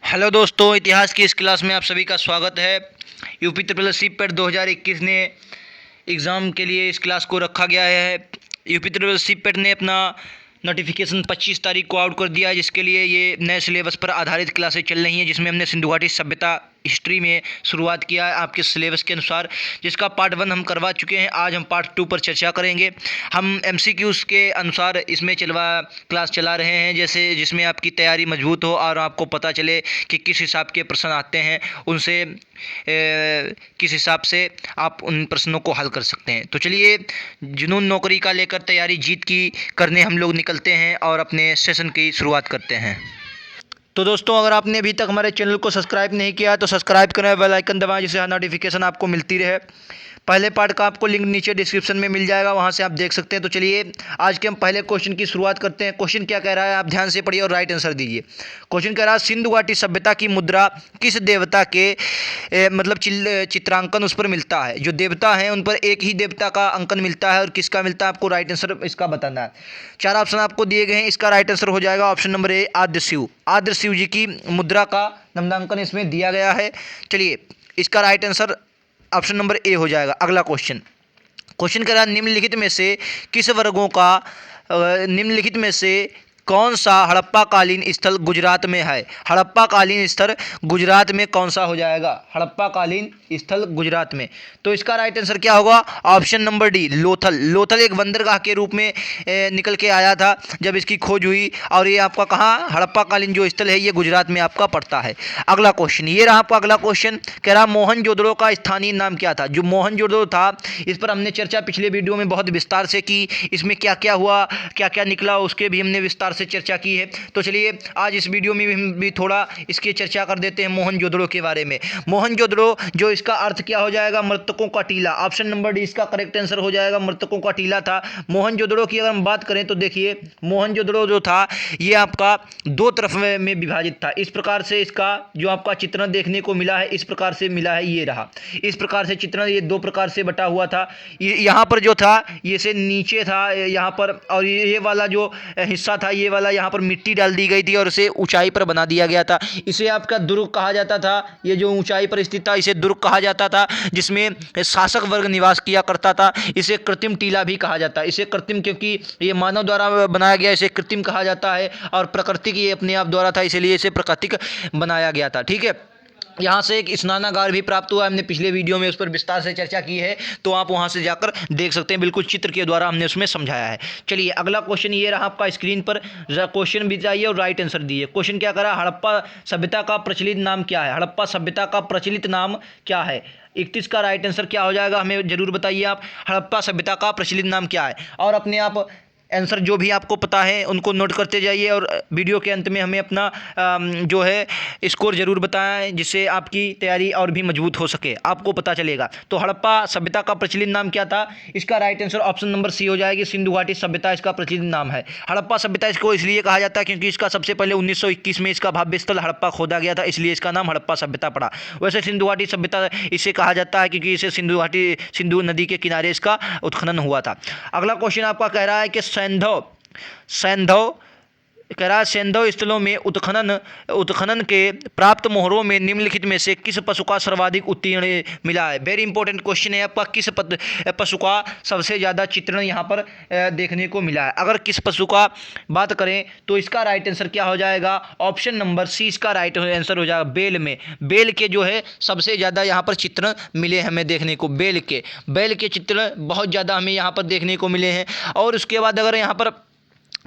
Hello दोस्तों, इतिहास की इस क्लास में आप सभी का स्वागत है। यूपी ट्रिपल सी पेट 2021 ने एग्ज़ाम के लिए इस क्लास को रखा गया है। यूपी ट्रिपल सी पेट ने अपना नोटिफिकेशन 25 तारीख को आउट कर दिया है, जिसके लिए ये नए सिलेबस पर आधारित क्लासें चल रही हैं, जिसमें हमने सिंधु घाटी सभ्यता हिस्ट्री में शुरुआत किया है आपके सिलेबस के अनुसार, जिसका पार्ट 1 हम करवा चुके हैं। आज हम पार्ट 2 पर चर्चा करेंगे। हम एमसीक्यूज़ के अनुसार इसमें क्लास चला रहे हैं, जैसे जिसमें आपकी तैयारी मजबूत हो और आपको पता चले कि किस हिसाब के प्रश्न आते हैं, उनसे किस हिसाब से आप उन प्रश्नों को हल कर सकते हैं। तो चलिए, जुनून नौकरी का लेकर तैयारी जीत की करने हम लोग निकलते हैं और अपने सेशन की शुरुआत करते हैं। तो दोस्तों, अगर आपने अभी तक हमारे चैनल को सब्सक्राइब नहीं किया है तो सब्सक्राइब करें, बेल आइकन दबाएं, जिससे हर नोटिफिकेशन आपको मिलती रहे। पहले पार्ट का आपको लिंक नीचे डिस्क्रिप्शन में मिल जाएगा, वहां से आप देख सकते हैं। तो चलिए, आज के हम पहले क्वेश्चन की शुरुआत करते हैं। क्वेश्चन क्या कह रहा है, आप ध्यान से पढ़िए और राइट आंसर दीजिए। क्वेश्चन कह रहा है, सिंधु घाटी सभ्यता की मुद्रा किस देवता के चित्रांकन उस पर मिलता है। जो देवता हैं उन पर एक ही देवता का अंकन मिलता है, और किसका मिलता है आपको राइट आंसर इसका बताना है। 4 ऑप्शन आपको दिए गए हैं, इसका राइट आंसर हो जाएगा ऑप्शन नंबर ए, आद्य शिव। आद्य शिव जी की मुद्रा का नामांकन इसमें दिया गया है। चलिए, इसका right answer option number A हो जाएगा। अगला क्वेश्चन कह रहा है, निम्नलिखित में से कौन सा हड़प्पा कालीन स्थल गुजरात में है। हड़प्पा कालीन स्थल गुजरात में कौन सा हो जाएगा। हड़प्पा कालीन स्थल गुजरात में, तो इसका राइट आंसर क्या होगा, option number D, Lothal. Lothal एक बंदरगाह के रूप में निकल के आया था जब इसकी खोज हुई, और ये आपका कहाँ, हड़प्पा कालीन जो स्थल है ये गुजरात में आपका पड़ता है। अगला क्वेश्चन, ये रहा आपका अगला क्वेश्चन। कह रहा, मोहनजोदड़ो का स्थानीय नाम क्या था। जो मोहनजोदड़ो था, इस पर हमने चर्चा पिछले वीडियो में बहुत विस्तार से की। इसमें क्या क्या हुआ, क्या क्या निकला, उसके भी हमने विस्तार से चर्चा की है। तो चलिए, आज इस वीडियो में भी थोड़ा इसकी चर्चा कर देते हैं मोहनजोदड़ो के बारे में। मोहनजोदड़ो, जो इसका अर्थ क्या हो जाएगा, मृतकों का टीला। ऑप्शन नंबर डी इसका करेक्ट आंसर हो जाएगा, मृतकों का टीला था। मोहनजोदड़ो की अगर हम बात करें तो देखिए, मोहनजोदड़ो जो था ये आपका 2 तरफ में विभाजित था। इस प्रकार से इसका जो आपका चित्रण देखने को मिला है, इस प्रकार से मिला है, ये रहा। इस प्रकार से चित्रण ये 2 प्रकार से बटा हुआ था। यहाँ पर जो था ये से नीचे था यहाँ पर, और ये वाला जो हिस्सा था, ये वाला यहाँ पर मिट्टी डाल दी गई थी और इसे ऊंचाई पर बना दिया गया था। इसे आपका दुर्ग कहा जाता था। ये जो ऊंचाई पर स्थित था इसे दुर्ग कहा जाता था, जिसमें शासक वर्ग निवास किया करता था। इसे कृत्रिम टीला भी कहा जाता है। इसे कृत्रिम, क्योंकि ये मानव द्वारा बनाया गया, इसे कृत्रिम कहा जाता है, और प्रकृति की अपने आप द्वारा था, इसलिए इसे प्राकृतिक बनाया गया था। ठीक है, यहाँ से एक स्नानागार भी प्राप्त हुआ, हमने पिछले वीडियो में उस पर विस्तार से चर्चा की है, तो आप वहाँ से जाकर देख सकते हैं। बिल्कुल चित्र के द्वारा हमने उसमें समझाया है। चलिए, अगला क्वेश्चन ये रहा आपका स्क्रीन पर, क्वेश्चन भी चाहिए और राइट आंसर दिए। क्वेश्चन क्या करा, हड़प्पा सभ्यता का प्रचलित नाम क्या है। हड़प्पा सभ्यता का प्रचलित नाम क्या है। 31 का राइट आंसर क्या हो जाएगा, हमें जरूर बताइए आप। हड़प्पा सभ्यता का प्रचलित नाम क्या है, और अपने आप आंसर जो भी आपको पता है उनको नोट करते जाइए, और वीडियो के अंत में हमें अपना जो है स्कोर ज़रूर बताएं, जिससे आपकी तैयारी और भी मजबूत हो सके, आपको पता चलेगा। तो हड़प्पा सभ्यता का प्रचलित नाम क्या था, इसका right answer option number C हो जाएगी, सिंधु घाटी सभ्यता इसका प्रचलित नाम है। हड़प्पा सभ्यता इसको इसलिए कहा जाता है क्योंकि इसका सबसे पहले 1921 में इसका भव्य स्थल हड़प्पा खोदा गया था, इसलिए इसका नाम हड़प्पा सभ्यता पड़ा। वैसे सिंधु घाटी सभ्यता इसे कहा जाता है क्योंकि इसे सिंधु नदी के किनारे इसका उत्खनन हुआ था। अगला क्वेश्चन आपका कह रहा है कि सैंधव कह रहा है, सैंधव स्थलों में उत्खनन के प्राप्त मोहरों में निम्नलिखित में से किस पशु का सर्वाधिक उत्तीर्ण मिला है। वेरी इंपॉर्टेंट क्वेश्चन है आपका, किस पशु का सबसे ज़्यादा चित्रण यहाँ पर देखने को मिला है। अगर किस पशु का बात करें तो इसका राइट आंसर क्या हो जाएगा, ऑप्शन नंबर सी इसका राइट आंसर हो जाएगा। बेल के जो है सबसे ज़्यादा यहाँ पर चित्रण मिले हमें देखने को। बेल के चित्रण बहुत ज़्यादा हमें यहाँ पर देखने को मिले हैं। और उसके बाद अगर यहाँ पर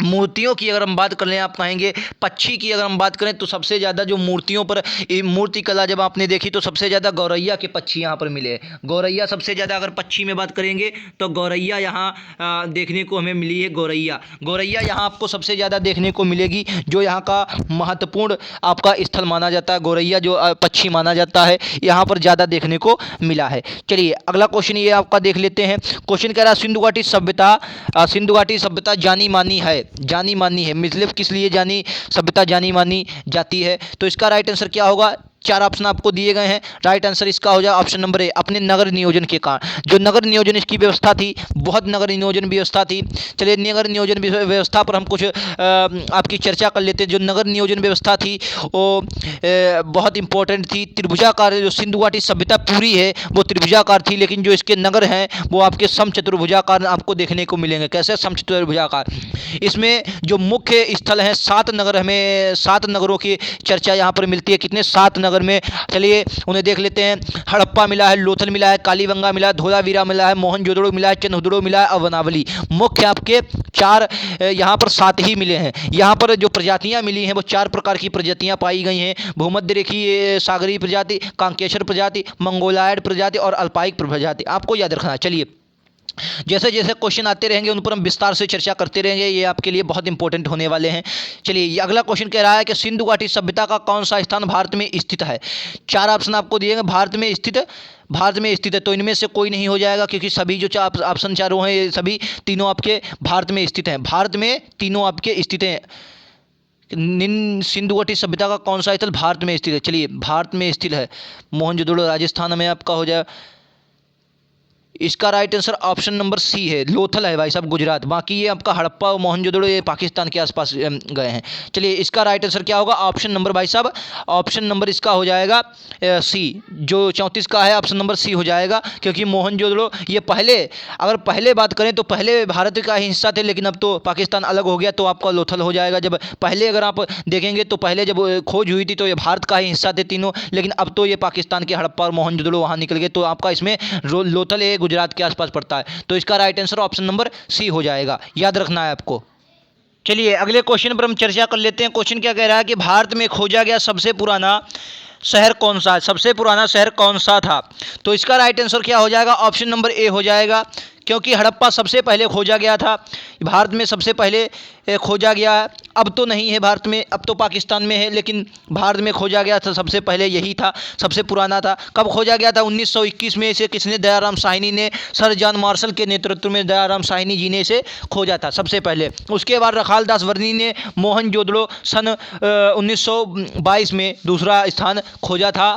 मूर्तियों की अगर हम बात कर लें, आप कहेंगे पक्षी की अगर हम बात करें तो सबसे ज़्यादा जो मूर्तियों पर मूर्ति कला जब आपने देखी तो सबसे ज़्यादा गौरैया के पक्षी यहाँ पर मिले। गौरैया सबसे ज़्यादा, अगर पक्षी में बात करेंगे तो गौरैया यहाँ देखने को हमें मिली है। गौरैया यहाँ आपको सबसे ज़्यादा देखने को मिलेगी, जो यहाँ का महत्वपूर्ण आपका स्थल माना जाता है। गौरैया जो पक्षी माना जाता है यहाँ पर ज़्यादा देखने को मिला है। चलिए, अगला क्वेश्चन ये आपका देख लेते हैं। क्वेश्चन कह रहा है, सिंधु घाटी सभ्यता जानी मानी है। मतलब किस लिए सभ्यता जानी मानी जाती है, तो इसका राइट आंसर क्या होगा, चार ऑप्शन आपको दिए गए हैं। राइट आंसर इसका हो जाए ऑप्शन नंबर ए, अपने नगर नियोजन के कारण। जो नगर नियोजन इसकी व्यवस्था थी, बहुत नगर नियोजन व्यवस्था थी। चलिए नगर नियोजन व्यवस्था पर हम कुछ आपकी चर्चा कर लेते हैं। जो नगर नियोजन व्यवस्था थी वो बहुत इंपॉर्टेंट थी। त्रिभुजाकार जो सिंधु घाटी सभ्यता पूरी है वो त्रिभुजाकार थी, लेकिन जो इसके नगर हैं वो आपके समचतुर्भुजाकार आपको देखने को मिलेंगे। कैसे समचतुर्भुजाकार? इसमें जो मुख्य स्थल हैं 7 नगर, हमें 7 नगरों की चर्चा यहाँ पर मिलती है। कितने? 7 नगर में चलिए उन्हें देख लेते हैं। हड़प्पा मिला है, लोथल मिला है, कालीबंगा मिला है, धोलावीरा मिला है, मोहनजोदड़ो मिला है, चंदहुदड़ो मिला है, अवनावली। मुख्य आपके 4 यहाँ पर 7 ही मिले हैं। यहाँ पर जो प्रजातियाँ मिली हैं वो 4 प्रकार की प्रजातियाँ पाई गई हैं। भूमध्य रेखीय सागरीय प्रजाति, कांकेश्वर प्रजाति, मंगोलायड प्रजाति और अल्पाइक प्रजाति। आपको याद रखना है। चलिए जैसे जैसे क्वेश्चन आते रहेंगे उन पर हम विस्तार से चर्चा करते रहेंगे, ये आपके लिए बहुत इंपॉर्टेंट होने वाले हैं। चलिए ये अगला क्वेश्चन कह रहा है कि सिंधु घाटी सभ्यता का कौन सा स्थान भारत में स्थित है? 4 ऑप्शन आपको दिए गए। भारत में स्थित है, तो इनमें से कोई नहीं हो जाएगा, क्योंकि सभी जो ऑप्शन चारों हैं सभी तीनों आपके भारत में स्थित हैं। भारत में तीनों आपके स्थित हैं। सिंधु घाटी सभ्यता का कौन सा स्थल भारत में स्थित है? चलिए भारत में स्थित है मोहनजोदड़ो राजस्थान में आपका हो जाए। इसका right answer option number C है, लोथल है भाई साहब गुजरात। बाकी ये आपका हड़प्पा और मोहनजोदड़ो ये पाकिस्तान के आसपास गए हैं। चलिए इसका राइट आंसर क्या होगा? ऑप्शन नंबर भाई साहब, ऑप्शन नंबर इसका हो जाएगा सी। जो 34 का है ऑप्शन नंबर सी हो जाएगा, क्योंकि मोहनजोदड़ो ये पहले बात करें तो पहले भारत का ही हिस्सा थे, लेकिन अब तो पाकिस्तान अलग हो गया तो आपका लोथल हो जाएगा। जब पहले अगर आप देखेंगे तो पहले जब खोज हुई थी तो ये भारत का ही हिस्सा थे तीनों, लेकिन अब तो ये पाकिस्तान के हड़प्पा और मोहनजोदड़ो वहाँ निकल गए, तो आपका इसमें लोथल है गुजरात के आसपास पड़ता है। तो इसका right answer option number C हो जाएगा, याद रखना है आपको। चलिए अगले क्वेश्चन पर हम चर्चा कर लेते हैं। क्वेश्चन क्या कह रहा है कि भारत में खोजा गया सबसे पुराना शहर कौन सा है? सबसे पुराना शहर कौन सा था? तो इसका राइट आंसर क्या हो जाएगा? ऑप्शन नंबर ए हो जाएगा, क्योंकि हड़प्पा सबसे पहले खोजा गया था। भारत में सबसे पहले खोजा गया है। अब तो नहीं है भारत में, अब तो पाकिस्तान में है, लेकिन भारत में खोजा गया था सबसे पहले, यही था सबसे पुराना था। कब खोजा गया था? 1921 में। इसे किसने? दयाराम साहनी ने, सर जॉन मार्शल के नेतृत्व में दयाराम साहनी जी ने इसे खोजा था सबसे पहले। उसके बाद रखाल दास वर्नी ने मोहनजोदड़ो सन 1922 में दूसरा स्थान खोजा था।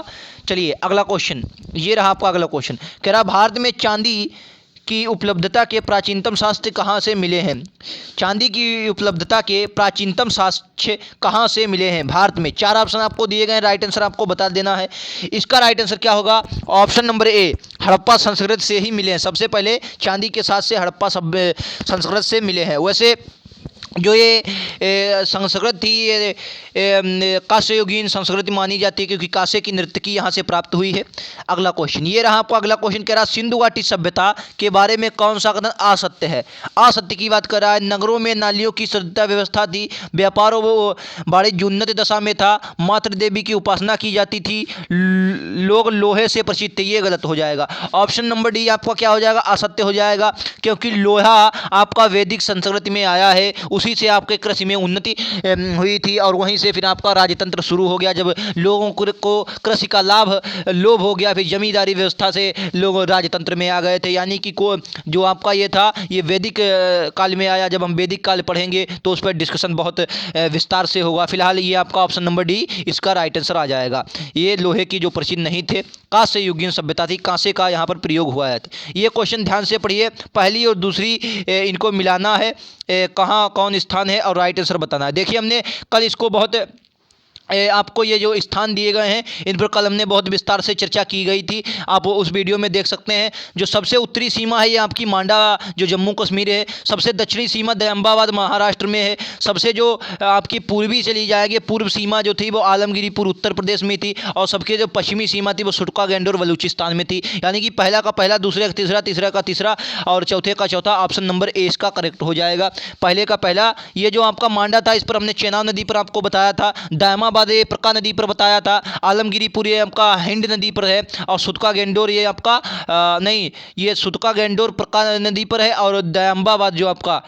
चलिए अगला क्वेश्चन, ये रहा आपका अगला क्वेश्चन। कह रहा भारत में चांदी की उपलब्धता के प्राचीनतम साक्ष्य कहाँ से मिले हैं? चांदी की उपलब्धता के प्राचीनतम साक्ष्य कहाँ से मिले हैं भारत में? 4 ऑप्शन आपको दिए गए, राइट आंसर आपको बता देना है। इसका राइट आंसर क्या होगा? ऑप्शन नंबर ए, हड़प्पा संस्कृति से ही मिले हैं। सबसे पहले चांदी के साथ से हड़प्पा संस्कृति से मिले हैं। वैसे जो ये संस्कृति थी ये कांस्ययुगीन संस्कृति मानी जाती है, क्योंकि कांस्य की नर्तकी यहाँ से प्राप्त हुई है। अगला क्वेश्चन ये रहा आपका अगला क्वेश्चन। कह रहा सिंधु घाटी सभ्यता के बारे में कौन सा कथन असत्य है? असत्य की बात कर रहा है। नगरों में नालियों की शुद्धता व्यवस्था थी, व्यापार वो वाणिज्य उन्नत दशा में था, मातृ देवी की उपासना की जाती थी, लोग लोहे से प्रसिद्ध थे। ये गलत हो जाएगा। ऑप्शन नंबर डी आपका क्या हो जाएगा? असत्य हो जाएगा, क्योंकि लोहा आपका वैदिक संस्कृति में आया है, उसी से आपके कृषि में उन्नति हुई थी, और वहीं से फिर आपका राजतंत्र शुरू हो गया। जब लोगों को कृषि का लोभ हो गया, फिर जमींदारी व्यवस्था से लोग राजतंत्र में आ गए थे। यानी कि जो आपका ये था ये वैदिक काल में आया। जब हम वैदिक काल पढ़ेंगे तो उस पर डिस्कशन बहुत विस्तार से होगा। फिलहाल ये आपका ऑप्शन नंबर डी इसका राइट आंसर आ जाएगा। ये लोहे की जो प्रसिद्ध नहीं थे, कांस्य युगीन सभ्यता थी, कांसे का यहाँ पर प्रयोग हुआ है। ये क्वेश्चन ध्यान से पढ़िए, पहली और दूसरी इनको मिलाना है, कहाँ कौन स्थान है और राइट आंसर बताना है। देखिए हमने कल इसको बहुत आपको ये जो स्थान दिए गए हैं इन पर कल हमने बहुत विस्तार से चर्चा की गई थी, आप उस वीडियो में देख सकते हैं। जो सबसे उत्तरी सीमा है ये आपकी मांडा जो जम्मू कश्मीर है, सबसे दक्षिणी सीमा दयाम्बाबाद महाराष्ट्र में है, सबसे जो आपकी पूर्वी चली जाएगी पूर्व सीमा जो थी वो आलमगिरीपुर उत्तर प्रदेश में थी, और सबके जो पश्चिमी सीमा थी वो सुटका गैंडोर बलूचिस्तान में थी। यानी कि पहला का पहला, दूसरे का तीसरा, तीसरा का तीसरा और चौथे का चौथा। ऑप्शन नंबर ए इसका करेक्ट हो जाएगा। पहले का पहला ये जो आपका मांडा था इस पर हमने चेनाब नदी पर आपको बताया था, दायमाबाद ये प्रका नदी पर बताया था, आलमगिरीपुर ये आपका हिंद नदी पर है, और सुतका गेंडोर ये आपका नहीं, ये सुतका गेंडोर प्रका नदी पर है, और दयाम्बाबाद जो आपका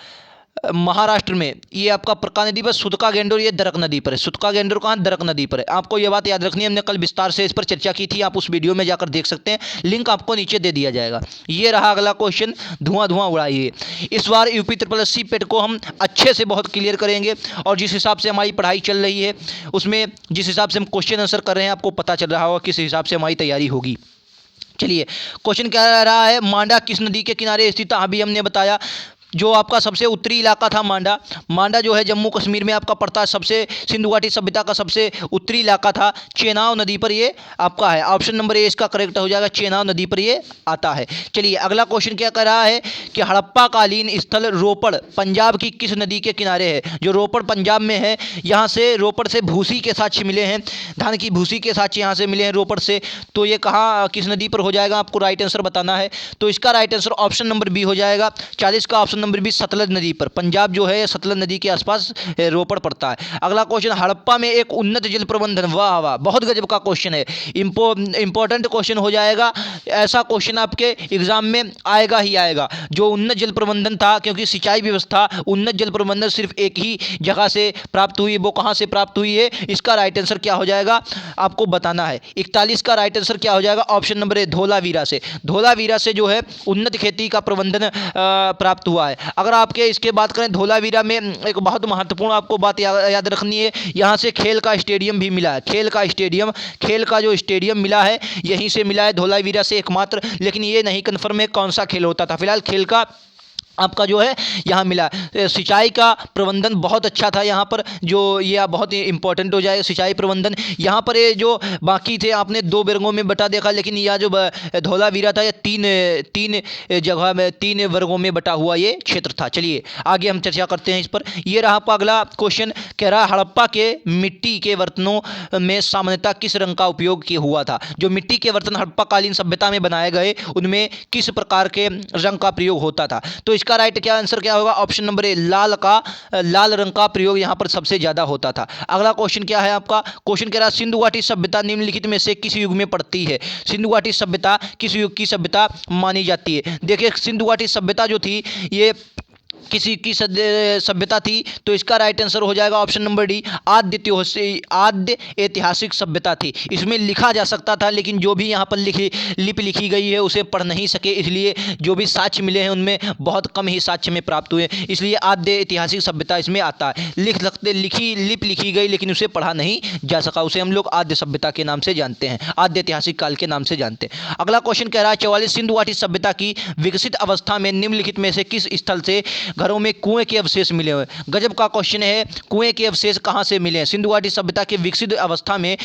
महाराष्ट्र में ये आपका प्रका नदी पर सुतका गेंडोर, ये दरक नदी पर है। सुतका गेंडोर कहाँ? दरक नदी पर है। आपको ये बात याद रखनी है, हमने कल विस्तार से इस पर चर्चा की थी, आप उस वीडियो में जाकर देख सकते हैं, लिंक आपको नीचे दे दिया जाएगा। ये रहा अगला क्वेश्चन, धुआं धुआं उड़ाइए। इस बार यूपी SSC पेट को हम अच्छे से बहुत क्लियर करेंगे, और जिस हिसाब से हमारी पढ़ाई चल रही है उसमें जिस हिसाब से हम क्वेश्चन आंसर कर रहे हैं, आपको पता चल रहा होगा किस हिसाब से हमारी तैयारी होगी। चलिए, क्वेश्चन क्या रहा है, मांडा किस नदी के किनारे स्थित था? अभी हमने बताया, जो आपका सबसे उत्तरी इलाका था मांडा, मांडा जो है जम्मू कश्मीर में आपका पड़ता है। सबसे सिंधु घाटी सभ्यता का सबसे उत्तरी इलाका था, चेनाब नदी पर ये आपका है। ऑप्शन नंबर ए इसका करेक्ट हो जाएगा, चेनाब नदी पर ये आता है। चलिए, अगला क्वेश्चन क्या कर रहा है कि हड़प्पा कालीन स्थल रोपड़ पंजाब की किस नदी के किनारे है? जो रोपड़ पंजाब में है, यहाँ से रोपड़ से भूसी के साक्ष्य मिले हैं, धान की भूसी के साक्ष्य यहाँ से मिले हैं रोपड़ से। तो ये कहाँ किस नदी पर हो जाएगा, आपको राइट आंसर बताना है। तो इसका right answer option number B हो जाएगा। 40 का ऑप्शन नंबर बी, सतलज नदी पर। पंजाब जो है सतलज नदी के आसपास रोपड़ पड़ता है। अगला क्वेश्चन, हड़प्पा में एक उन्नत जल प्रबंधन, वाह वाह, बहुत गजब का क्वेश्चन है, इंपॉर्टेंट क्वेश्चन हो जाएगा। ऐसा क्वेश्चन आपके एग्जाम में आएगा ही आएगा। जो उन्नत जल प्रबंधन था, क्योंकि सिंचाई व्यवस्था उन्नत जल प्रबंधन सिर्फ एक ही जगह से प्राप्त हुई, वो कहाँ से प्राप्त हुई है? इसका राइट आंसर क्या हो जाएगा, आपको बताना है। 41 का राइट आंसर क्या हो जाएगा, ऑप्शन नंबर ए, धोलावीरा से। धोलावीरा से जो है उन्नत खेती का प्रबंधन प्राप्त हुआ है। अगर आपके इसके बात करें, धोलावीरा में एक बहुत महत्वपूर्ण आपको बात याद रखनी है, यहाँ से खेल का स्टेडियम भी मिला है। खेल का जो स्टेडियम मिला है, यहीं से मिला है, धोलावीरा से एकमात्र। लेकिन ये नहीं कन्फर्म है कौन सा खेल होता था। फिलहाल खेल का आपका जो है यहाँ मिला। सिंचाई का प्रबंधन बहुत अच्छा था यहाँ पर, जो ये बहुत इंपॉर्टेंट हो जाएगा सिंचाई प्रबंधन। यहाँ पर ये जो बाकी थे आपने दो वर्गों में बटा देखा, लेकिन यह जो धौलावीरा था ये तीन जगह में, 3 वर्गों में बटा हुआ ये क्षेत्र था। चलिए आगे हम चर्चा करते हैं इस पर। ये रहा आपका अगला क्वेश्चन, कह रहा हड़प्पा के मिट्टी के बर्तनों में सामान्यतः किस रंग का उपयोग किया हुआ था? जो मिट्टी के बर्तन हड़प्पा कालीन सभ्यता में बनाए गए, उनमें किस प्रकार के रंग का प्रयोग होता था? तो इसका राइट क्या आंसर क्या होगा, ऑप्शन नंबर ए, लाल रंग का प्रयोग यहाँ पर सबसे ज्यादा होता था। अगला क्वेश्चन क्या है आपका, क्वेश्चन कह रहा है सिंधु घाटी सभ्यता निम्नलिखित में से किस युग में पड़ती है? सिंधु घाटी सभ्यता किस युग की सभ्यता मानी जाती है? देखिए, सिंधु घाटी सभ्यता जो थी ये किसी की सभ्यता थी। तो इसका राइट आंसर हो जाएगा ऑप्शन नंबर डी, आद्य ऐतिहासिक सभ्यता थी। इसमें लिखा जा सकता था, लेकिन जो भी यहाँ पर लिपि लिखी गई है उसे पढ़ नहीं सके, इसलिए जो भी साक्ष्य मिले हैं उनमें बहुत कम ही साक्ष्य में प्राप्त हुए, इसलिए आद्य ऐतिहासिक सभ्यता इसमें आता है। लिपि लिखी गई लेकिन उसे पढ़ा नहीं जा सका, उसे हम लोग आद्य सभ्यता के नाम से जानते हैं, आद्य ऐतिहासिक काल के नाम से जानते हैं। अगला क्वेश्चन कह रहा है 44 सिंधु घाटी सभ्यता की विकसित अवस्था में निम्नलिखित में से किस स्थल से घरों में कुएं के अवशेष मिले हुए? गजब का क्वेश्चन है, कुएं के अवशेष कहां से मिले हैं? सिंधु घाटी सभ्यता के विकसित अवस्था में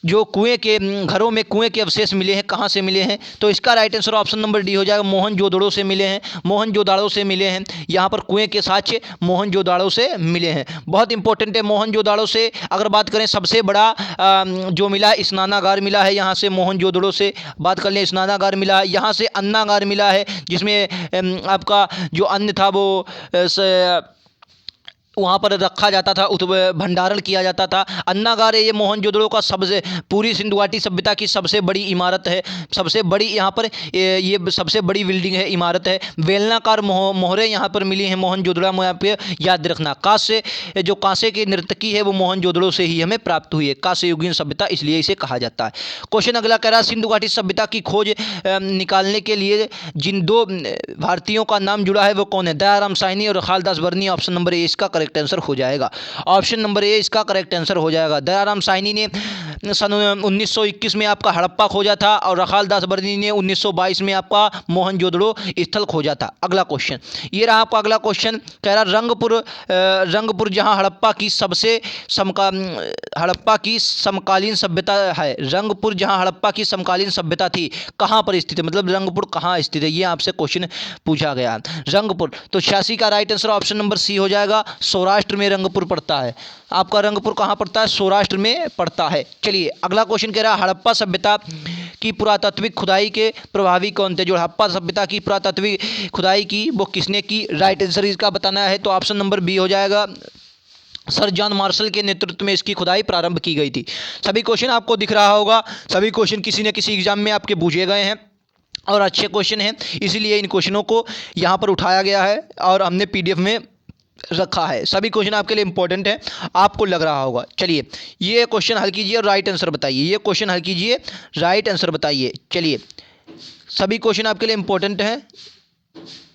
जो कुएं के घरों में कुएं के अवशेष मिले हैं, कहाँ से मिले हैं? तो इसका right answer option number D हो जाएगा, मोहनजोदड़ो से मिले हैं। मोहनजोदड़ो से मिले हैं, यहाँ पर कुएं के साक्ष्य मोहनजोदड़ो से मिले हैं। बहुत इंपॉर्टेंट है मोहनजोदड़ो से। अगर बात करें सबसे बड़ा जो मिला स्नानागार मिला है, यहाँ से मोहनजोदड़ो से बात कर लें, स्नानागार मिला है। यहाँ से अन्नागार मिला है, जिसमें आपका जो अन्न था वो वहाँ पर रखा जाता था, भंडारण किया जाता था। अन्नागार ये मोहनजोदड़ो का सबसे, पूरी सिंधु घाटी सभ्यता की सबसे बड़ी इमारत है, सबसे बड़ी यहाँ पर ये सबसे बड़ी बिल्डिंग है, इमारत है। बेलनाकार मोहरें यहाँ पर मिली हैं मोहनजोदड़ो में, यहाँ पे याद रखना। जो कांसे की नर्तकी है वो मोहनजोदड़ो से ही हमें प्राप्त हुई है, कांस्य युगीन सभ्यता, इसलिए इसे कहा जाता है। क्वेश्चन अगला कह रहा है सिंधु घाटी सभ्यता की खोज निकालने के लिए जिन 2 भारतीयों का नाम जुड़ा है वो कौन है? दयाराम साहनी और रखालदास बर्नी। ऑप्शन नंबर ए इसका करेक्ट आंसर हो जाएगा, ऑप्शन नंबर ए इसका करेक्ट आंसर हो जाएगा। दयाराम साहनी ने सन 1921 में आपका हड़प्पा खोजा था, और रखालदास बर्नी ने 1922 में आपका मोहनजोदड़ो स्थल खोजा था। अगला क्वेश्चन ये रहा आपका अगला क्वेश्चन, कह रहा रंगपुर जहां हड़प्पा की समकालीन सभ्यता है, रंगपुर जहां हड़प्पा की समकालीन सभ्यता थी, कहां पर स्थित है? मतलब रंगपुर कहां स्थित है, ये आपसे क्वेश्चन पूछा गया। रंगपुर, तो 86 का right answer option number C हो जाएगा, सौराष्ट्र में रंगपुर पड़ता है। आपका रंगपुर कहाँ पड़ता है? सौराष्ट्र में पड़ता है। चलिए अगला क्वेश्चन कह रहा है हड़प्पा सभ्यता की पुरातात्विक खुदाई के प्रभावी कौन थे? जो हड़प्पा सभ्यता की पुरातात्विक खुदाई की वो किसने की? राइट आंसर इसका बताना है, तो ऑप्शन नंबर बी हो जाएगा, सर जॉन मार्शल के नेतृत्व में इसकी खुदाई प्रारंभ की गई थी। सभी क्वेश्चन आपको दिख रहा होगा, सभी क्वेश्चन किसी न किसी एग्जाम में आपके पूछे गए हैं और अच्छे क्वेश्चन हैं, इसीलिए इन क्वेश्चनों को यहाँ पर उठाया गया है और हमने PDF में रखा है। सभी क्वेश्चन आपके लिए इंपॉर्टेंट है, आपको लग रहा होगा। चलिए ये क्वेश्चन हल कीजिए और राइट आंसर बताइए। ये क्वेश्चन हल कीजिए, राइट आंसर बताइए। चलिए सभी क्वेश्चन आपके लिए इंपॉर्टेंट है।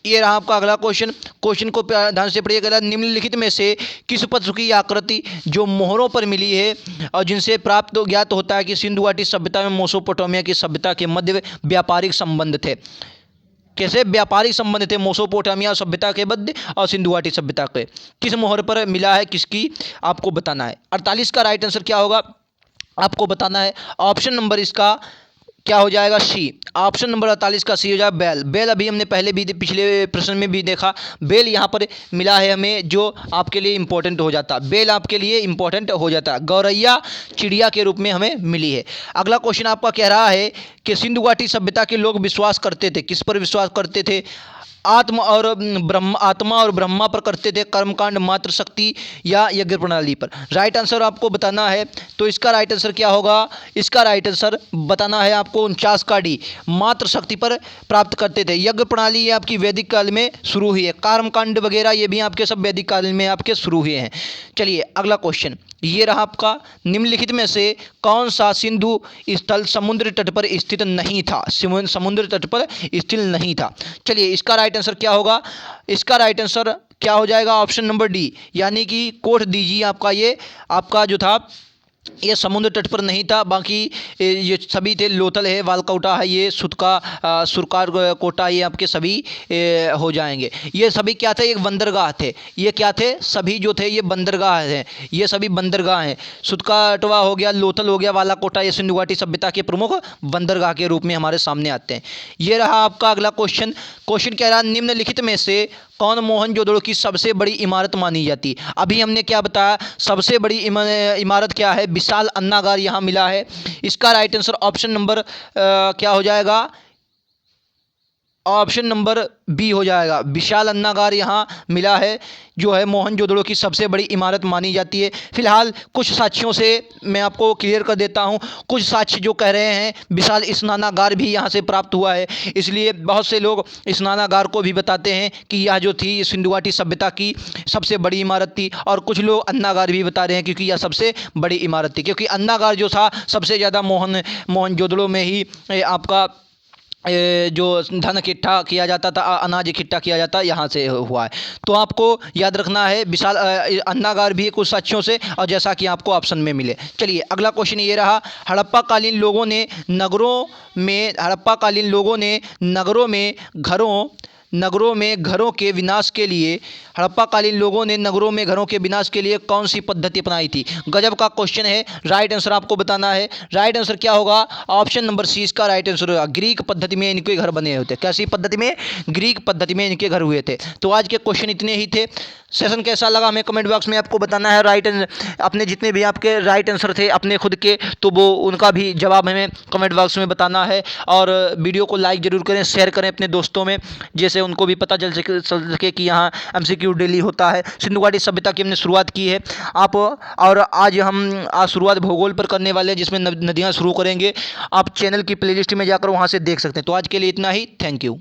ये रहा आपका अगला क्वेश्चन। क्वेश्चन को ध्यान से पढ़िएगा। निम्नलिखित में से किस पत्थर की आकृति जो मोहरों पर मिली है और जिनसे प्राप्त ज्ञात होता है कि सिंधु घाटी सभ्यता में मेसोपोटामिया की सभ्यता के मध्य व्यापारिक संबंध थे? कैसे व्यापारिक संबंध थे मेसोपोटामिया सभ्यता के मध्य और सिंधु घाटी सभ्यता के? किस मोहर पर मिला है, किसकी, आपको बताना है। 48 का राइट आंसर क्या होगा, आपको बताना है। ऑप्शन नंबर इसका क्या हो जाएगा, सी। ऑप्शन नंबर 48 का सी हो जाएगा, बेल। बेल अभी हमने पहले भी पिछले प्रश्न में भी देखा, बेल यहाँ पर मिला है हमें, जो आपके लिए इंपॉर्टेंट हो जाता। बेल आपके लिए इंपॉर्टेंट हो जाता। गौरैया चिड़िया के रूप में हमें मिली है। अगला क्वेश्चन आपका कह रहा है कि सिंधु घाटी सभ्यता के लोग विश्वास करते थे, किस पर विश्वास करते थे? आत्मा और ब्रह्मा पर करते थे, कर्मकांड, मातृ शक्ति या यज्ञ प्रणाली पर? राइट आंसर आपको बताना है। तो इसका राइट आंसर क्या होगा, इसका राइट आंसर बताना है आपको 49 का डी, मातृ शक्ति पर प्राप्त करते थे। यज्ञ प्रणाली ये आपकी वैदिक काल में शुरू हुई है। कर्मकांड वगैरह ये भी आपके सब वैदिक काल में आपके शुरू हुए हैं। चलिए अगला क्वेश्चन ये रहा आपका। निम्नलिखित में से कौन सा सिंधु स्थल समुद्र तट पर स्थित नहीं था? समुद्र तट पर स्थित नहीं था। चलिए इसका राइट आंसर क्या होगा, इसका राइट आंसर क्या हो जाएगा, ऑप्शन नंबर डी, यानी कि कोट दीजिए आपका, ये आपका जो था ये समुद्र तट पर नहीं था। बाकी ये सभी थे, लोथल है, वालकोटा है, ये सुतका, सुरकार कोटा, ये आपके सभी हो जाएंगे। ये सभी क्या थे, एक बंदरगाह थे। ये क्या थे, सभी जो थे ये बंदरगाह हैं, ये सभी बंदरगाह हैं। सुतकाटवा हो गया, लोथल हो गया, वालाकोटा, ये सिंधु घाटी सभ्यता के प्रमुख बंदरगाह के रूप में हमारे सामने आते हैं। ये रहा आपका अगला क्वेश्चन। क्वेश्चन कह रहा, निम्नलिखित में से कौन मोहनजोदड़ो की सबसे बड़ी इमारत मानी जाती? अभी हमने क्या बताया, सबसे बड़ी इमारत क्या है, विशाल अन्नागार यहाँ मिला है। इसका राइट आंसर ऑप्शन नंबर क्या हो जाएगा, ऑप्शन नंबर बी हो जाएगा। विशाल अन्नागार यहाँ मिला है, जो है मोहनजोदड़ो की सबसे बड़ी इमारत मानी जाती है। फिलहाल कुछ साक्ष्यों से मैं आपको क्लियर कर देता हूँ। कुछ साक्ष्य जो कह रहे हैं विशाल स्नानागार भी यहाँ से प्राप्त हुआ है, इसलिए बहुत से लोग स्नानागार को भी बताते हैं कि यह जो थी सिंधु घाटी सभ्यता की सबसे बड़ी इमारत थी। और कुछ लोग अन्नागार भी बता रहे हैं क्योंकि यह सबसे बड़ी इमारत थी, क्योंकि अन्नागार जो था सबसे ज़्यादा मोहनजोदड़ो में ही आपका जो धन इकट्ठा किया जाता था, अनाज इकट्ठा किया जाता, यहाँ से हुआ है। तो आपको याद रखना है विशाल अन्नागार भी कुछ साक्ष्यों से, और जैसा कि आपको ऑप्शन में मिले। चलिए अगला क्वेश्चन ये रहा। हड़प्पा कालीन लोगों ने नगरों में घरों के विनाश के लिए विनाश के लिए कौन सी पद्धति अपनाई थी? गजब का क्वेश्चन है। राइट आंसर आपको बताना है। राइट आंसर क्या होगा, ऑप्शन नंबर सी इसका राइट आंसर होगा। ग्रीक पद्धति में इनके घर बने हुए थे। कैसी पद्धति में? ग्रीक पद्धति में इनके घर हुए थे। तो आज के क्वेश्चन इतने ही थे। सेशन कैसा लगा हमें कमेंट बॉक्स में आपको बताना है। अपने जितने भी आपके राइट आंसर थे अपने खुद के, तो वो उनका भी जवाब हमें कमेंट बॉक्स में बताना है। और वीडियो को लाइक ज़रूर करें, शेयर करें अपने दोस्तों में, जैसे उनको भी पता चल सके कि यहाँ MCQ डेली होता है। सिंधु घाटी सभ्यता की हमने शुरुआत की है और आज हम शुरुआत भूगोल पर करने वाले हैं, जिसमें नदियाँ शुरू करेंगे। आप चैनल की प्लेलिस्ट में जाकर वहाँ से देख सकते हैं। तो आज के लिए इतना ही। Thank you.